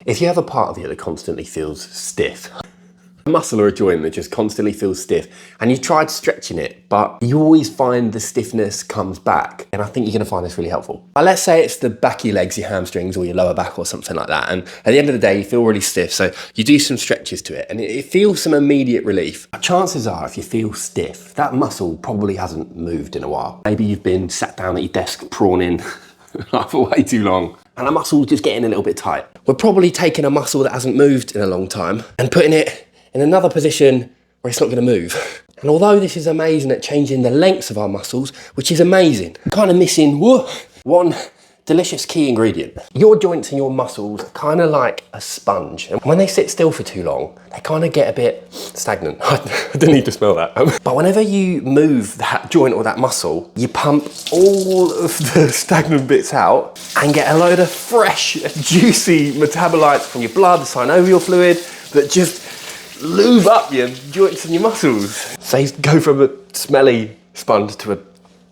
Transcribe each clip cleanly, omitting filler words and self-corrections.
If you have a part of you that constantly feels stiff, a muscle or a joint that just constantly feels stiff, and you've tried stretching it, but you always find the stiffness comes back, and I think you're gonna find this really helpful. Let's say it's the back of your legs, your hamstrings, or your lower back or something like that, and at the end of the day, you feel really stiff, so you do some stretches to it, and it feels some immediate relief. Chances are, if you feel stiff, that muscle probably hasn't moved in a while. Maybe you've been sat down at your desk prawning for way too long, and a muscle's just getting a little bit tight. We're probably taking a muscle that hasn't moved in a long time and putting it in another position where it's not gonna move. And although this is amazing at changing the lengths of our muscles, which is amazing, kind of missing one delicious key ingredient. Your joints and your muscles are kind of like a sponge. And when they sit still for too long, they kind of get a bit stagnant. I didn't need to smell that. But whenever you move that joint or that muscle, you pump all of the stagnant bits out and get a load of fresh, juicy metabolites from your blood, synovial fluid, that just lube up your joints and your muscles. So you go from a smelly sponge to a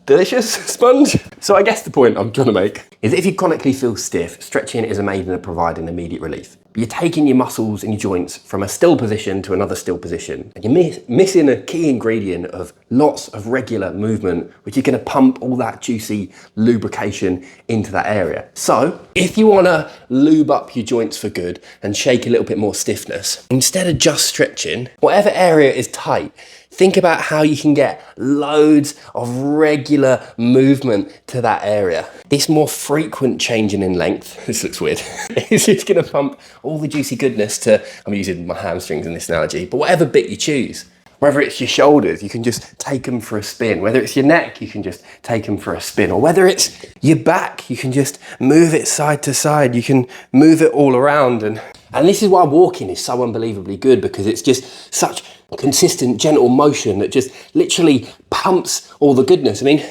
delicious sponge. So I guess the point I'm trying to make is that if you chronically feel stiff, stretching is amazing at providing immediate relief. But you're taking your muscles and your joints from a still position to another still position, and you're missing a key ingredient of lots of regular movement, which is gonna pump all that juicy lubrication into that area. So if you wanna lube up your joints for good and shake a little bit more stiffness, instead of just stretching, whatever area is tight, think about how you can get loads of regular movement to that area. This more frequent changing in length, this looks weird, is just gonna pump all the juicy goodness to, I'm using my hamstrings in this analogy, but whatever bit you choose. Whether it's your shoulders, you can just take them for a spin. Whether it's your neck, you can just take them for a spin. Or whether it's your back, you can just move it side to side. You can move it all around. And this is why walking is so unbelievably good, because it's just such consistent, gentle motion that just literally pumps all the goodness. I mean,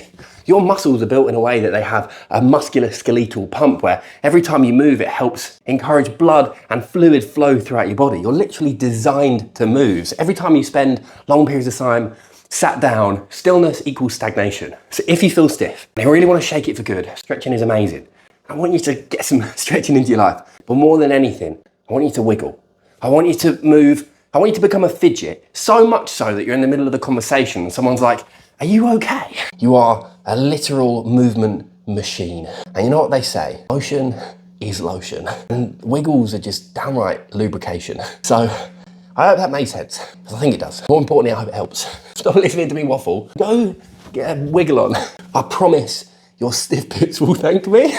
your muscles are built in a way that they have a musculoskeletal pump where every time you move, it helps encourage blood and fluid flow throughout your body. You're literally designed to move. So every time you spend long periods of time sat down, stillness equals stagnation. So if you feel stiff and you really want to shake it for good, stretching is amazing. I want you to get some stretching into your life. But more than anything, I want you to wiggle. I want you to move. I want you to become a fidget, so much so that you're in the middle of the conversation and someone's like, "Are you okay?" You are a literal movement machine. And you know what they say? Motion is lotion. And wiggles are just downright lubrication. So I hope that made sense, because I think it does. More importantly, I hope it helps. Stop listening to me waffle. Go get a wiggle on. I promise your stiff bits will thank me.